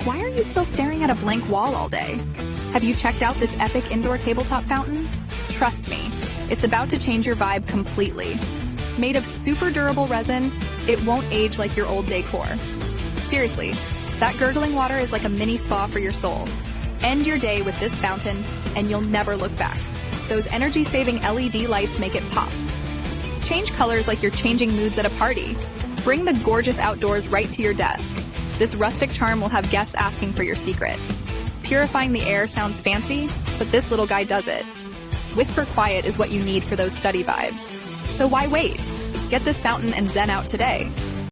Why are you still staring at a blank wall all day? Have you checked out this epic indoor tabletop fountain? Trust me, it's about to change your vibe completely. Made of super durable resin, it won't age like your old decor. Seriously, that gurgling water is like a mini spa for your soul. End your day with this fountain, and you'll never look back. Those energy-saving LED lights make it pop. Change colors like you're changing moods at a party. Bring the gorgeous outdoors right to your desk. This rustic charm will have guests asking for your secret. Purifying the air sounds fancy, but this little guy does it. Whisper quiet is what you need for those study vibes. So why wait? Get this fountain and zen out today.